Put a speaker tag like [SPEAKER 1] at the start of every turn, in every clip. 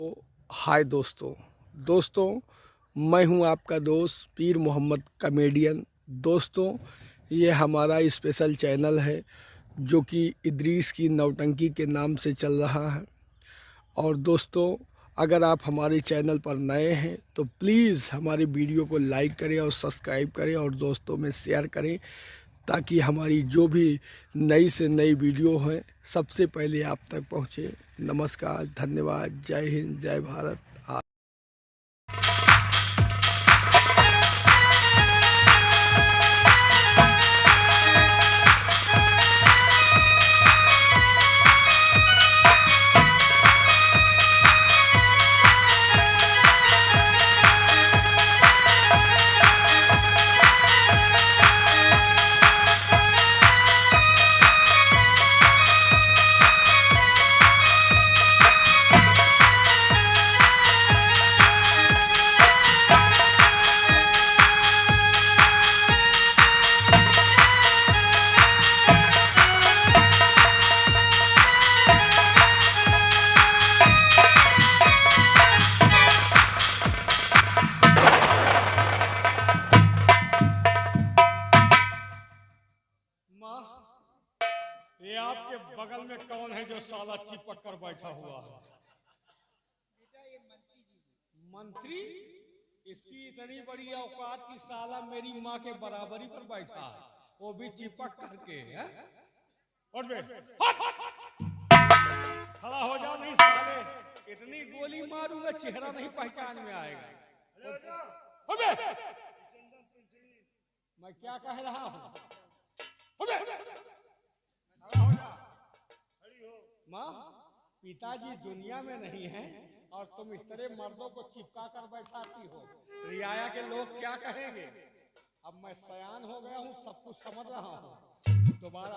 [SPEAKER 1] हाय दोस्तों मैं हूं आपका दोस्त पीर मोहम्मद कॉमेडियन। दोस्तों, ये हमारा स्पेशल चैनल है जो कि इदरीस की नौटंकी के नाम से चल रहा है। और दोस्तों, अगर आप हमारे चैनल पर नए हैं तो प्लीज़ हमारी वीडियो को लाइक करें और सब्सक्राइब करें और दोस्तों में शेयर करें, ताकि हमारी जो भी नई से नई वीडियो हैं सबसे पहले आप तक पहुँचे। नमस्कार, धन्यवाद, जय हिंद, जय भारत।
[SPEAKER 2] ये आपके बगल में कौन है जो साला चिपक कर बैठा हुआ है?
[SPEAKER 3] बेटा ये मंत्री जी।
[SPEAKER 2] मंत्री? इसकी इतनी बड़ी औकात की साला मेरी माँ के बराबरी पर बैठा है, वो भी चिपक करके है? उठ बे, खड़ा हो जाओ, नहीं साले इतनी गोली मारूंगा चेहरा नहीं पहचान में आएगा। उठ बे, मैं क्या कह रहा हूँ? माँ, पिताजी दुनिया में नहीं है और तुम इस तरह मर्दों को चिपका कर बैठाती हो, रियाया के लोग क्या कहेंगे? अब मैं सयान हो गया हूँ, सब कुछ समझ रहा हूँ। दोबारा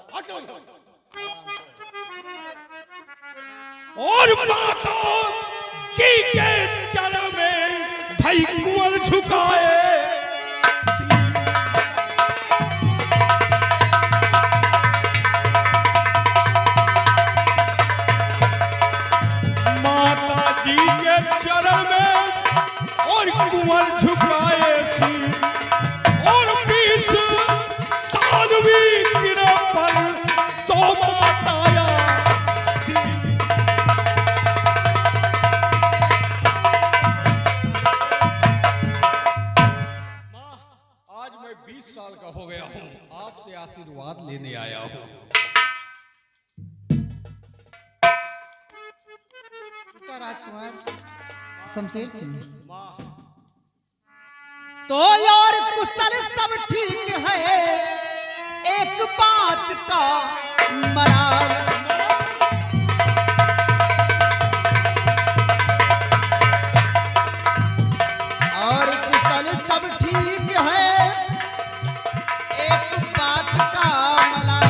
[SPEAKER 2] और माता जी के चरण में भाई कुंवर झुकाए, जी के चरण में और कुंवर झुकाए शीश, और 20 साल भी गिरे पर तो माताया माँ, आज मैं 20 साल का हो गया हूँ, आपसे आशीर्वाद लेने आया हूँ।
[SPEAKER 3] राजकुमार शमशेर सिंह
[SPEAKER 4] तो यार कुशल सब ठीक है, एक बात का मरार और कुशल सब ठीक है, एक बात का मलाल।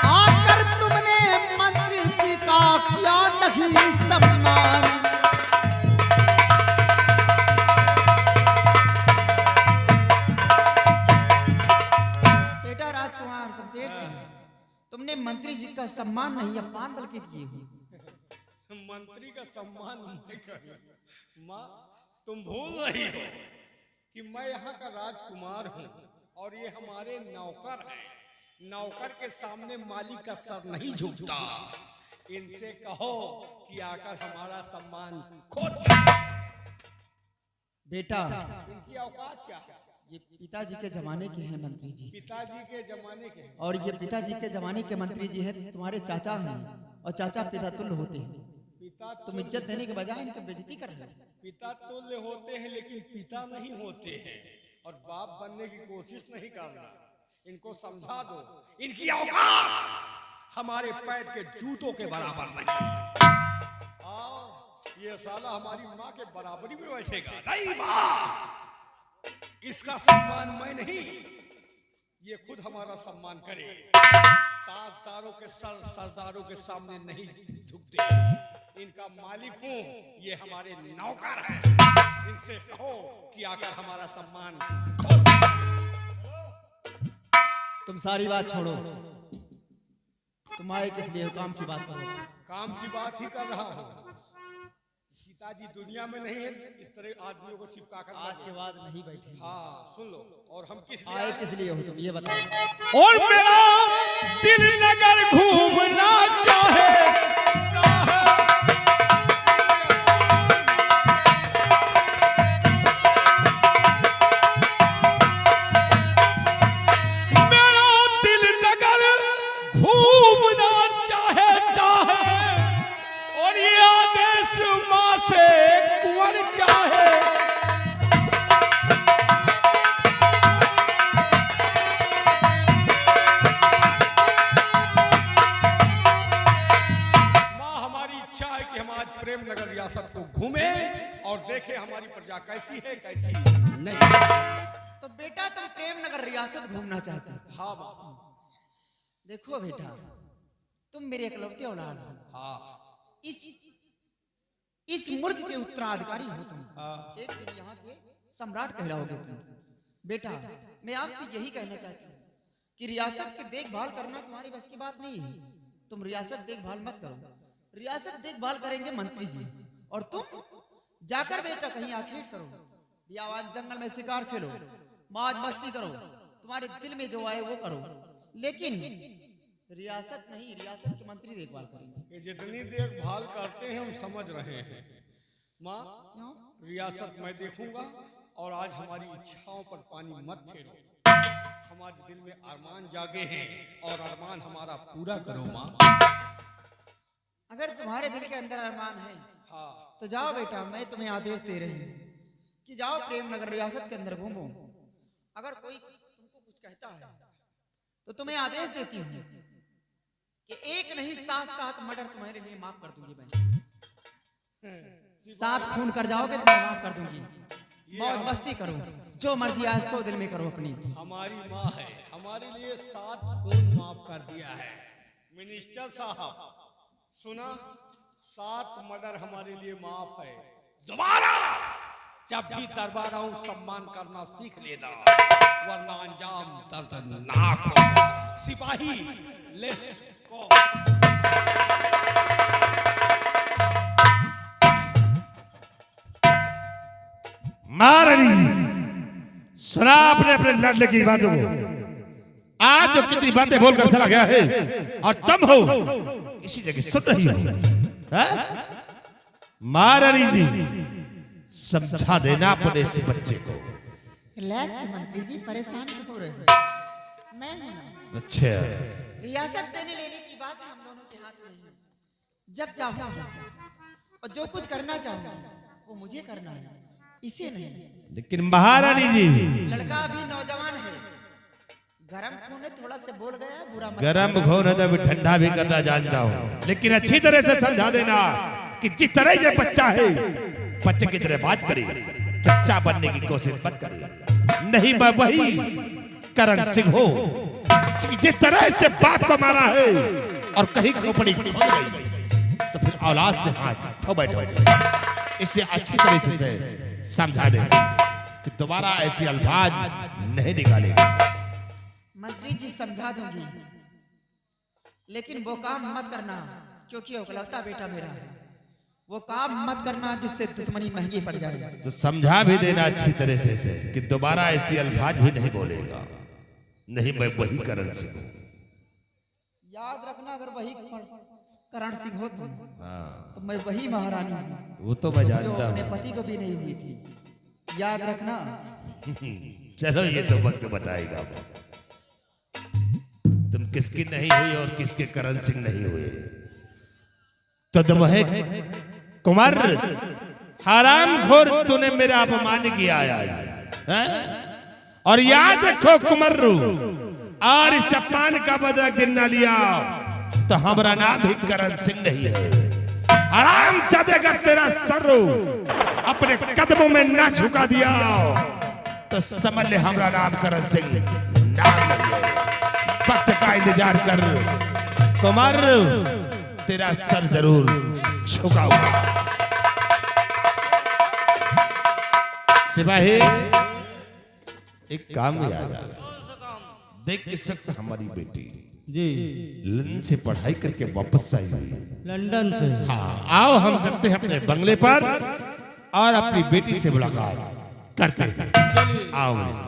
[SPEAKER 4] आकर तुमने मंत्री जी का किया नहीं सम्मान। बेटा राजकुमार शमशेर सिंह, तुमने मंत्री जी का सम्मान नहीं अपमान बल्कि किए हो।
[SPEAKER 2] मंत्री का सम्मान मैं कर, माँ तुम भूल रही हो कि मैं यहाँ का राजकुमार हूँ और ये हमारे नौकर हैं। नौकर के सामने मालिक का सर नहीं झुकता। इनसे कहो कि आकर हमारा सम्मान खोद।
[SPEAKER 4] बेटा
[SPEAKER 2] इनकी औकात क्या है?
[SPEAKER 4] ये पिताजी के जमाने के हैं मंत्री जी,
[SPEAKER 2] पिताजी के जमाने के हैं।
[SPEAKER 4] और ये पिताजी के जमाने के मंत्री जी हैं, तुम्हारे चाचा हैं और चाचा पिता तुल्य होते हैं।
[SPEAKER 2] पिता
[SPEAKER 4] तुम इज्जत देने के बजाय इनकी बेइज्जती कर रहे हो।
[SPEAKER 2] पिता तुल्य होते हैं लेकिन पिता नहीं होते हैं, और बाप बनने की कोशिश नहीं करना। इनको समझा दो, इनकी औकात हमारे पैर के जूतों के बराबर नहीं। और ये साला हमारी माँ के बराबरी में बैठेगा। नहीं माँ, इसका सम्मान मैं नहीं, ये खुद हमारा सम्मान करे। ताजदारों के सर सरदारों के सामने नहीं झुकते। इनका मालिक हूँ, ये हमारे नौकर हैं। इनसे कहो कि आकर हमारा सम्मान खोद।
[SPEAKER 4] तुम सारी बात छोड़ो, तुम आए किस लिए? काम की बात करो।
[SPEAKER 2] काम की बात ही कर रहा हूँ। पिताजी दुनिया में नहीं है इस तरह आदमियों को चिपका कर
[SPEAKER 4] आज के बाद नहीं बैठे।
[SPEAKER 2] हाँ सुन लो। और हम किस लिए
[SPEAKER 4] आए किस लिए हो तुम ये बताओ।
[SPEAKER 1] और मेरा दिल नगर घूमना चाहे मेरा दिल नगर घूमना चाहता है और ये आदेश माँ से कुंवर चाहे।
[SPEAKER 2] प्रेम नगर रियासत को घूमे और देखे हमारी प्रजा कैसी है कैसी नहीं।
[SPEAKER 4] तो बेटा तुम प्रेम नगर रियासत घूमना चाहते हो।
[SPEAKER 2] हाँ माँ।
[SPEAKER 4] देखो बेटा तुम मेरे इकलौते औलाद हो।
[SPEAKER 2] हाँ।
[SPEAKER 4] इस मुल्क के उत्तराधिकारी हो तुम।
[SPEAKER 2] हाँ।
[SPEAKER 4] एक दिन यहाँ के सम्राट कहलाओगे तुम। बेटा मैं आपसे यही कहना चाहती हूँ कि रियासत की देखभाल करना तुम्हारी बस की बात नहीं है। तुम रियासत देखभाल मत करो, रियासत देखभाल करेंगे मंत्री जी। और तुम जाकर बेटा कहीं आखेट करो, बियावान जंगल में शिकार खेलो, मौज मस्ती करो, तुम्हारे दिल में जो आए वो करो, लेकिन रियासत नहीं, रियासत के मंत्री देखभाल करेंगे।
[SPEAKER 2] ये जितनी देखभाल करते हैं हम समझ रहे हैं माँ। रियासत मैं देखूंगा और आज हमारी इच्छाओं पर पानी मत फेरो। हमारे दिल में अरमान जागे हैं और अरमान हमारा पूरा करो माँ।
[SPEAKER 4] अगर तुम्हारे दिल के अंदर अरमान है
[SPEAKER 2] हाँ।
[SPEAKER 4] तो जाओ बेटा, मैं तुम्हें आदेश दे रही हूँ कि जाओ प्रेम नगर रियासत के अंदर घूमो। अगर कोई तुमको कुछ कहता है तो तुम्हें आदेश देती हूँ कि एक नहीं 7 मर्डर तुम्हारे लिए माफ कर दूंगी मैं। 7 खून कर जाओगे तो मैं माफ कर दूंगी। मौज मस्ती करो, जो मर्जी आए सो दिल में करो अपनी।
[SPEAKER 2] हमारी माँ है, हमारे लिए 7 खून माफ कर दिया है। मिनिस्टर साहब सुना, 7 मर्डर हमारे लिए माफ है। दोबारा जब भी दरबार आऊं सम्मान करना सीख लेना, वरना अंजाम दर्दनाक होगा। सिपाही लेस को
[SPEAKER 5] महारानी सुना आपने अपने लड़ने की बातों को। आज जो कितनी बातें बोलकर चला गया है और तुम हो इसी जगह सुन रही हो। महारानी जी समझा देना अपने इस बच्चे को।
[SPEAKER 4] रिलैक्स मंत्री जी, परेशान क्यों हो रहे हो? मैं हूं ना।
[SPEAKER 5] अच्छा
[SPEAKER 4] रियासत देने लेने की बात हम दोनों के हाथ में है। जब चाहूं और जो कुछ करना चाहूं वो मुझे करना है, इसे नहीं।
[SPEAKER 5] लेकिन महारानी जी
[SPEAKER 4] लड़का अभी नौजवान है, गरम खून है, थोड़ा से बोल गया बुरा मत।
[SPEAKER 5] गरम खून है तो अभी ठंडा भी करना जानता हूँ, लेकिन अच्छी तरह से समझा देना कि जिस तरह ये बच्चा है बच्चे की तरह बात करे, चच्चा बनने की कोशिश मत करे। नहीं मैं वही करण सिंह हो जिस तरह इसके बाप को मारा है और कहीं खोपड़ी खोल गई तो फिर औलाद से हाथ धो बैठो। इसे अच्छी तरह से समझा दे कि दोबारा ऐसी अल्फाज नहीं निकालेगा।
[SPEAKER 4] मंत्री जी समझा दूंगी, लेकिन वो काम मत करना क्योंकि औकलौता बेटा मेरा है। वो काम मत करना जिससे दुश्मनी महंगी पड़ जाए।
[SPEAKER 5] तो समझा भी देना अच्छी तरह से कि दोबारा ऐसी अल्फाज भी नहीं बोलेगा। नहीं मैं वही करण सिंह हूं।
[SPEAKER 4] याद रखना, अगर वही करण सिंह हो तुम तो मैं वही महारानी हूं
[SPEAKER 5] वो तो मैं
[SPEAKER 4] जो
[SPEAKER 5] जानता
[SPEAKER 4] अपने
[SPEAKER 5] हूँ।
[SPEAKER 4] पति को भी नहीं हुई थी। याद रखना।
[SPEAKER 5] चलो ये तो वक्त बताएगा तुम किसकी नहीं हुई और किसके करण सिंह नहीं हुए। तो तुम है कुमार हरामखोर, तूने मेरा अपमान किया आज। और याद रखो कुमर्रू, और इस अपमान का बदला गिरना लिया तो हमारा नाम भी करण सिंह नहीं है। आराम चाहते अगर तेरा सर अपने कदमों में ना झुका दिया तो समझ ले हमारा नाम करण सिंह नाम नहीं है। वक्त का इंतजार कर कुमार, तेरा सर जरूर झुका होगा। सिपाही एक काम याद आ, देख किस वक्त हमारी बेटी
[SPEAKER 6] जी
[SPEAKER 5] लंदन से पढ़ाई करके वापस आई हुई।
[SPEAKER 6] लंदन से।
[SPEAKER 5] हाँ आओ हम चलते हैं अपने बंगले पर और अपनी बेटी से मुलाकात करते हैं। आओ मेरे साथ।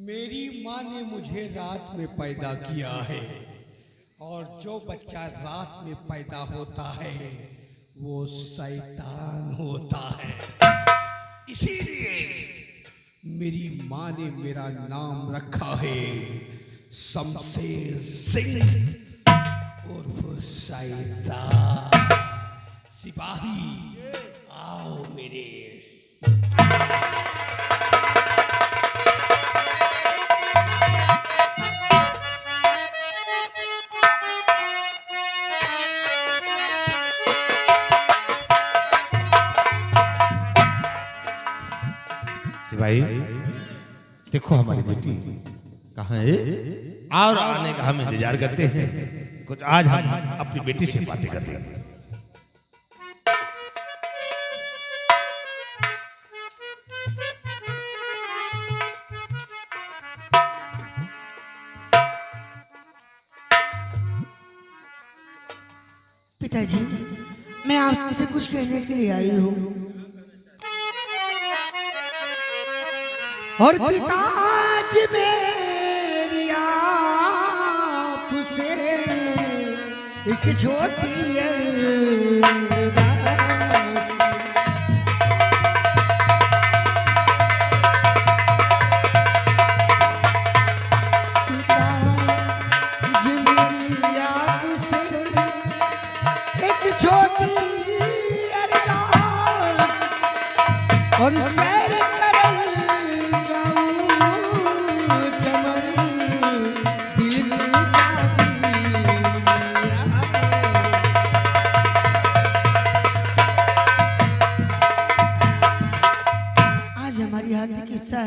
[SPEAKER 2] मेरी माँ ने मुझे रात में पैदा किया है और जो बच्चा रात में पैदा होता है वो शैतान होता है। इसीलिए मेरी माँ ने मेरा नाम रखा है शमशेर सिंह उर्फ शैतान। सिपाही आओ मेरे।
[SPEAKER 5] भाई देखो हमारी बेटी कहाँ है और आने का हम इंतजार करते हैं। कुछ आज हम अपनी बेटी से बातें करते हैं।
[SPEAKER 6] पिताजी, मैं आपसे कुछ कहने के लिए आई हूँ। और पिताजी मेरी आपसे एक छोटी अरदास। पिताजी मेरी आपसे एक छोटी अरदास और सैर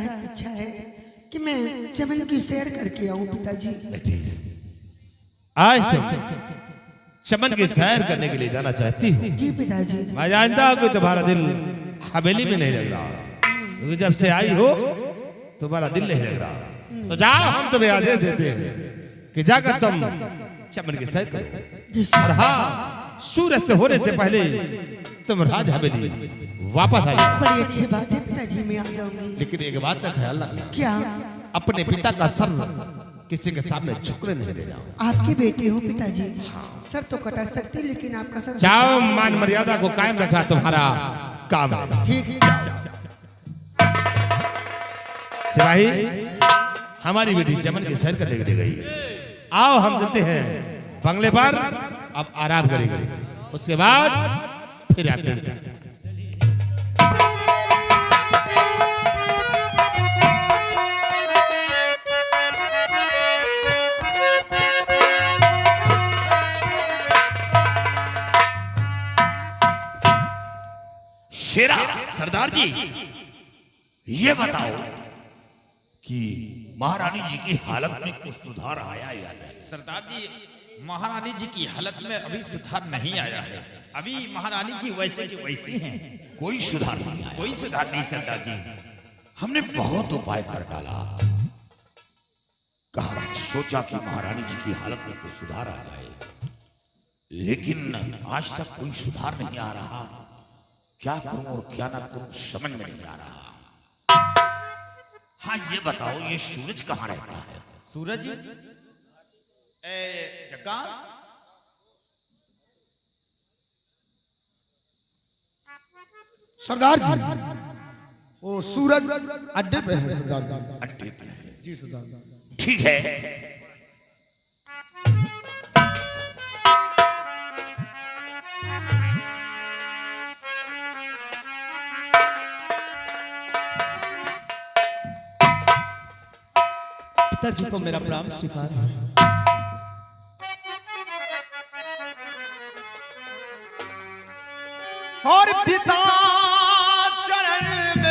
[SPEAKER 6] अच्छा है कि मैं चमन की सैर करके आऊं पिताजी।
[SPEAKER 5] आज तो चमन की सैर करने के लिए जाना चाहती हूँ।
[SPEAKER 6] जी पिताजी।
[SPEAKER 5] मैं जानता हूँ कि तुम्हारा दिल हवेली में नहीं लग रहा, क्योंकि जब से आई हो तुम्हारा दिल नहीं लग रहा। तो जाओ, हम तुम्हें आदेश देते हैं कि जाकर तुम चमन की सैर करो। और हाँ, सूरज होने से पहले तुम राज हवेली वापस आई।
[SPEAKER 6] बड़ी अच्छी बात है पिताजी, मैं आ जाऊंगी।
[SPEAKER 5] लेकिन एक बात का ख्याल रखना।
[SPEAKER 6] क्या?
[SPEAKER 5] अपने पिता का सर किसी के सामने झुकने नहीं देना।
[SPEAKER 6] आपकी बेटी हूँ पिताजी, सर तो कटा सकती लेकिन आपका सर।
[SPEAKER 5] जाओ, मान मर्यादा को कायम रखना तुम्हारा काम है।
[SPEAKER 6] ठीक है।
[SPEAKER 5] सिपाही, हमारी बेटी चमन की सैर करने के लिए गई। आओ हम चलते हैं बंगले पर, अब आराम करेंगे, उसके बाद फिर आते हैं।
[SPEAKER 7] शेरा सरदार जी, ये बताओ कि महारानी जी की हालत में कुछ सुधार आया या नहीं?
[SPEAKER 8] सरदार जी, महारानी जी की हालत में अभी सुधार नहीं आया है। अभी महारानी जी वैसे की वैसी हैं।
[SPEAKER 7] कोई सुधार नहीं आया?
[SPEAKER 8] कोई सुधार नहीं सरदार जी।
[SPEAKER 7] हमने बहुत उपाय कर डाला, कहा सोचा कि महारानी जी की हालत में कुछ सुधार आ जाए, लेकिन आज तक कोई सुधार नहीं आ रहा। क्या करूं और क्या ना करूं समझ में नहीं आ रहा। हाँ ये बताओ, ये सूरज कहाँ रहता है?
[SPEAKER 8] सूरज जग्गा,
[SPEAKER 1] सरदार जी, वो सूरज अड्डे पे है सरदार जी।
[SPEAKER 7] अड्डे पे है?
[SPEAKER 1] जी सरदार जी।
[SPEAKER 7] ठीक है।
[SPEAKER 3] पिताजी को मेरा प्रणाम स्वीकार है।
[SPEAKER 4] और पिता चरण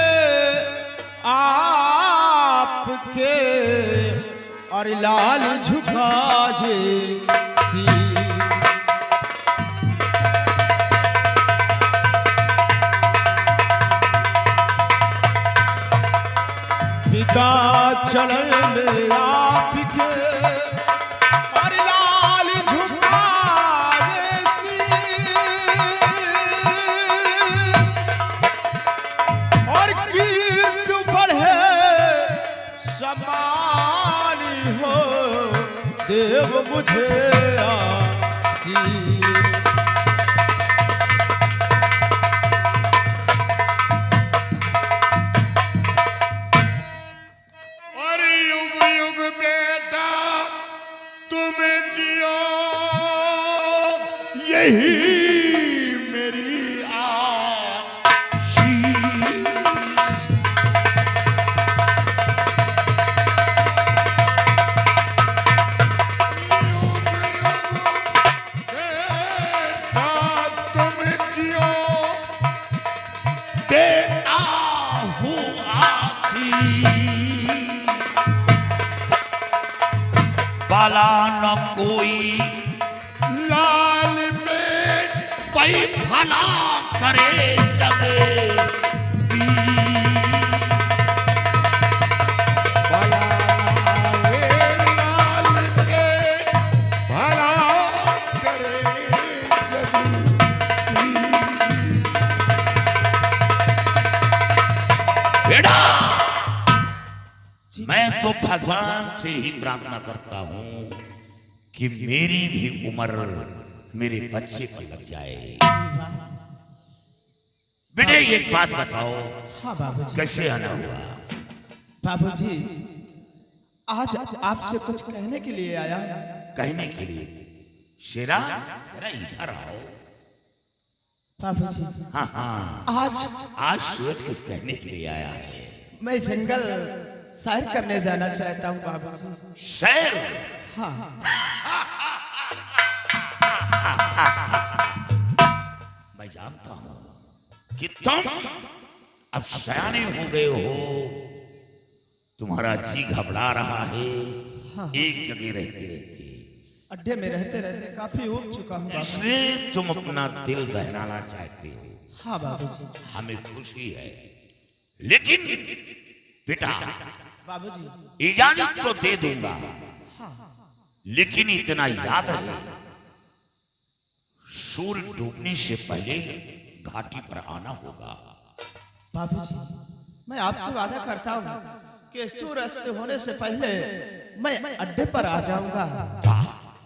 [SPEAKER 3] और लाल झुका जे सी पिता चरण में आपके और लाल झुका सी और कीर्त बढ़े समानी हो देव मुझे आसी
[SPEAKER 5] यही मेरी आशीष। तुम जियो देता हूँ आशीष।
[SPEAKER 7] बाला न कोई
[SPEAKER 5] लाल
[SPEAKER 7] पई भला करे जगे
[SPEAKER 5] लाल के भला करे
[SPEAKER 7] बेटा मैं तो भगवान से ही प्रार्थना करता हूँ कि मेरी भी उम्र मेरे बच्चे को लग जाए। बेटे एक बात बताओ,
[SPEAKER 3] हाँ बाबूजी।
[SPEAKER 7] कैसे आना हुआ?
[SPEAKER 3] बाबूजी आज आपसे कुछ कहने के लिए आया।
[SPEAKER 7] कहने के लिए? शेरा जरा इधर आओ।
[SPEAKER 3] बाबूजी
[SPEAKER 7] हाँ हाँ, आज सूरज कुछ कहने के लिए आया है।
[SPEAKER 3] मैं जंगल सैर करने जाना चाहता हूँ बाबूजी।
[SPEAKER 7] सैर?
[SPEAKER 3] हाँ
[SPEAKER 7] मैं जानता हूं कि तुम अब सयाने हो गए हो, तुम्हारा जी घबरा रहा है।
[SPEAKER 3] हाँ।
[SPEAKER 7] एक जगह रहते रहते
[SPEAKER 3] अड्डे में रहते रहते काफी ऊब चुका हूँ बाबूजी।
[SPEAKER 7] इसलिए तुम अपना दिल बहलाना चाहते हो।
[SPEAKER 3] हाँ बाबूजी।
[SPEAKER 7] हमें खुशी है, लेकिन बेटा
[SPEAKER 3] बाबूजी
[SPEAKER 7] इजाजत तो दे दूंगा, लेकिन इतना याद रहे सूर्य डूबने से पहले घाटी पर आना होगा।
[SPEAKER 3] बाबूजी मैं आपसे वादा करता हूँ कि सूर्य अस्त होने से पहले मैं अड्डे पर आ जाऊंगा।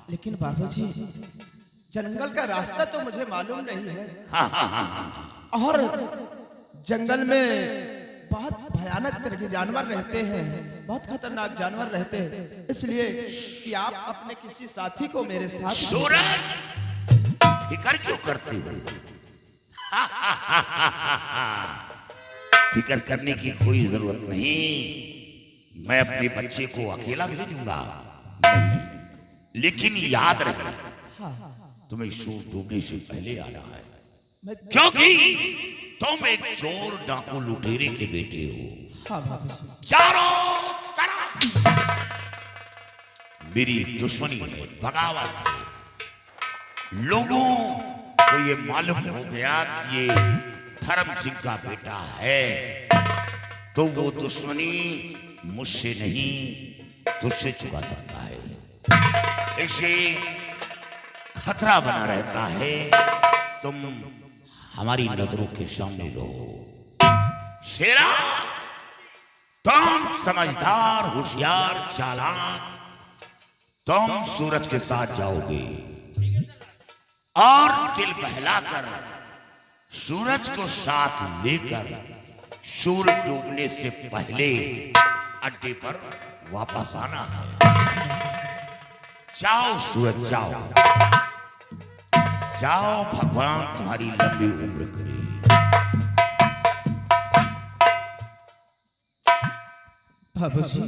[SPEAKER 3] लेकिन बाबूजी जंगल का रास्ता तो मुझे मालूम नहीं है।
[SPEAKER 7] हाँ हाँ हाँ हाँ।
[SPEAKER 3] और जंगल में बहुत भयानक तरह के जानवर रहते हैं, बहुत खतरनाक जानवर रहते हैं, इसलिए कि आप अपने किसी साथी को मेरे साथ।
[SPEAKER 7] सूरज फिकर क्यों करते हो? फिकर करने की कोई जरूरत नहीं। मैं अपने बच्चे को अकेला भेजूंगा नहीं, लेकिन याद रहे तुम्हें सूर्य डूबने से पहले आना है, क्योंकि तुम एक चोर डाकू लुटेरे के बेटे हो।
[SPEAKER 3] हाँ बाबूजी।
[SPEAKER 7] चारों तरफ मेरी दुश्मनी है, बगावत है। लोगों को ये मालूम हो गया कि ये धर्म सिंह का बेटा है, तो वो दुश्मनी मुझसे नहीं तुझसे चुका सकता है। ऐसे खतरा बना रहता है, तुम हमारी नजरों के सामने रहो। शेरा तुम समझदार, होशियार, चालाक, तुम सूरज के साथ जाओगे और दिल बहलाकर सूरज को साथ लेकर सूर्य डूबने से पहले अड्डे पर वापस आना है। जाओ सूरज जाओ, जाओ, भगवान तुम्हारी लंबी उम्र करे।
[SPEAKER 3] बाबूजी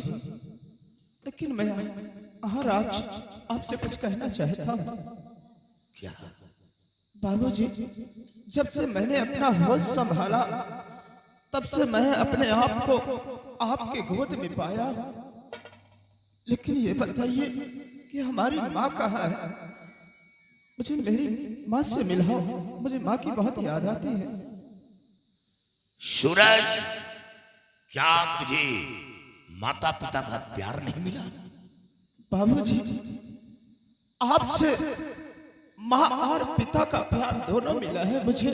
[SPEAKER 3] लेकिन मैं और आज आपसे कुछ कहना चाहता हूँ।
[SPEAKER 7] क्या?
[SPEAKER 3] बाबूजी जब से मैंने अपना होश संभाला तब से मैं अपने आप को आपके गोद में पाया, लेकिन ये बताइए कि हमारी माँ कहाँ है? मुझे मेरी माँ से मिलाओ, मुझे माँ की बहुत याद आती है।
[SPEAKER 7] सूरज, क्या तुझे माता पिता का प्यार नहीं मिला?
[SPEAKER 3] बाबूजी, आपसे माँ और पिता का प्यार दोनों मिला है मुझे,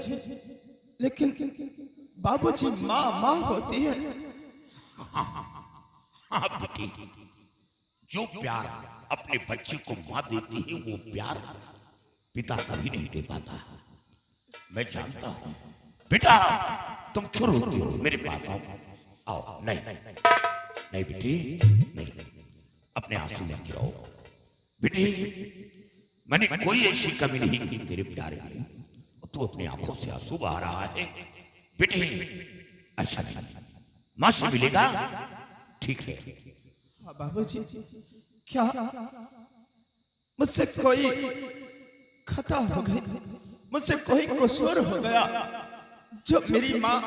[SPEAKER 3] लेकिन बाबूजी माँ माँ होती है।
[SPEAKER 7] हाँ बेटी, जो प्यार अपने बच्चे को माँ देती है वो प्यार पिता कभी नहीं दे पाता। मैं जानता हूँ बेटा, तुम क्यों रोती हो? मेरे पास आओ। आओ। नहीं नहीं बेटी, नहीं, अपने आंसू मत गिराओ बेटी। मैंने कोई ऐसी कमी नहीं की तेरे प्यार में, तो अपनी आंखों से आंसू बहा रहा है बेटी। अच्छा नहीं, माँ से मिलेगा, ठीक है?
[SPEAKER 3] बाबूजी, क्या मुझसे कोई खता हो गई, मुझसे कोई कसूर हो गया जो मेरी माँ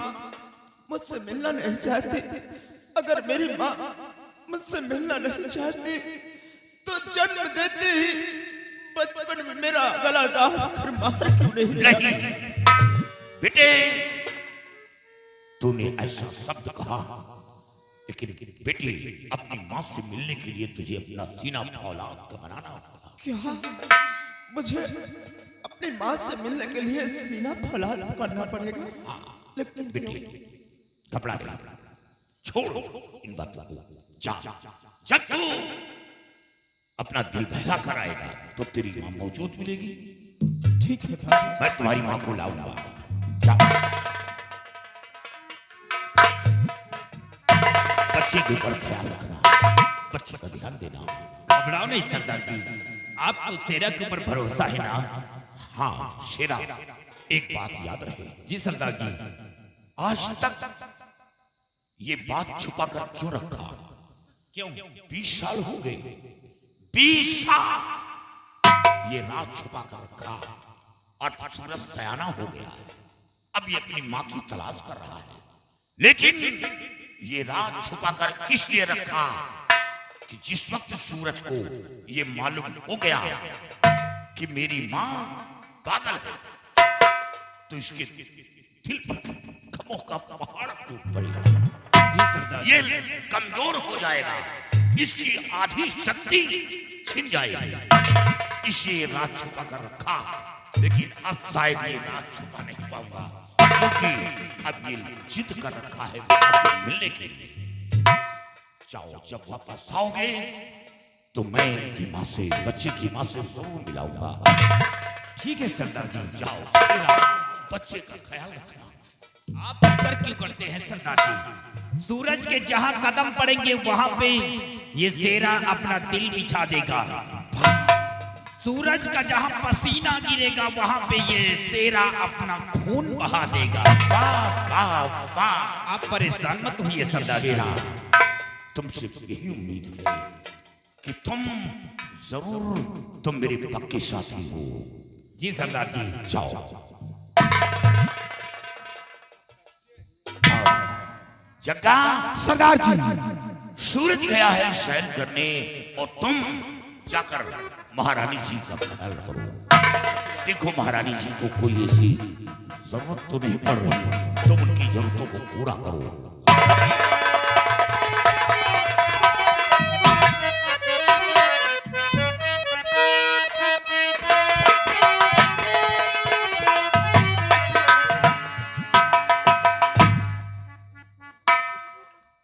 [SPEAKER 3] मुझसे मिलना नहीं चाहती? अगर मेरी माँ मुझसे मिलना नहीं चाहती तो जन्म देते ही बचपन में मेरा गला दाब कर मार क्यों नहीं दिया?
[SPEAKER 7] नहीं बेटे, तूने ऐसा शब्द कहा, लेकिन बेटी अपनी माँ से मिलने के लिए तुझे अपना सीना फौलाद का बनाना होगा।
[SPEAKER 3] क्या मुझे अपनी माँ से मिलने के लिए सीना फौलाद करना पड़ेगा? लेकिन
[SPEAKER 7] बेटी कपड़ा दे, छोड़ इन बातों को। जा, जब तू अपना दिल बहला कर आएगा तो तेरी माँ मौजूद मिलेगी।
[SPEAKER 3] ठीक है बाबूजी।
[SPEAKER 7] मैं तुम्हारी माँ को लाऊंगा। जा, बच्चे के ऊपर ख्याल रखना, बच्चे का ध्यान देना।
[SPEAKER 8] घबराओ नहीं सरदार जी, आपको शेरा के ऊपर भरोसा है ना?
[SPEAKER 7] हाँ शेरा, एक बात याद रहे।
[SPEAKER 8] जी सरदार जी।
[SPEAKER 7] आज तक ये बात छुपा कर क्यों रखा?
[SPEAKER 8] क्यों?
[SPEAKER 7] 20 साल हो गए, 20 साल ये राज छुपा कर रखा, और सूरज सयाना हो गया। अब ये अपनी माँ की तलाश कर रहा है, लेकिन ये राज छुपा कर इसलिए रखा कि जिस वक्त सूरज को ये मालूम हो गया कि मेरी माँ पागल है, तो इसके दिल पर गमों का पहाड़ टूट पड़ेगा। ये कमजोर हो जाएगा, इसकी आधी शक्ति छिन जाएगी। इसलिए राज छुपा कर रखा, लेकिन अब शायद ये राज छुपा नहीं पाऊंगा, क्योंकि अब ये जिद कर रखा है आपसे मिलने के लिए। जाओ, जब वापस आओगे तो मैं इनकी माँ से, बच्चे की माँ से जरूर मिलाऊंगा।
[SPEAKER 8] ठीक है सरदार जी।
[SPEAKER 7] जाओ, मेरा बच्चे का ख्याल रखना।
[SPEAKER 8] आप फिक्र क्यों करते हैं सरदार जी? सूरज के जहां कदम पड़ेंगे वहां पे ये शेरा अपना दिल बिछा देगा। सूरज का जहां पसीना गिरेगा वहां पे ये शेरा अपना खून बहा देगा।
[SPEAKER 7] वाह वाह वाह,
[SPEAKER 8] आप परेशान मत होइए सरदार जी।
[SPEAKER 7] तुमसे यही उम्मीद है कि तुम मेरे पक्के साथी हो।
[SPEAKER 8] जी सरदार जी।
[SPEAKER 7] जाओ। जग्गा,
[SPEAKER 6] सरदार जी।
[SPEAKER 7] सूरज गया है सैर करने, और तुम जाकर महारानी जी का ख्याल करो। देखो महारानी जी को कोई ऐसी जरूरत तो नहीं पड़ रही, तुम उनकी जरूरतों को पूरा करो।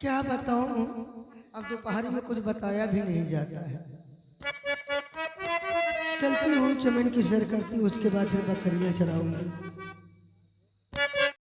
[SPEAKER 6] क्या बताऊं, अब दोपहर में कुछ बताया भी नहीं जाता है। चलती हूँ, चमन की सैर करती हूँ, उसके बाद फिर बकरियाँ चराऊंगी।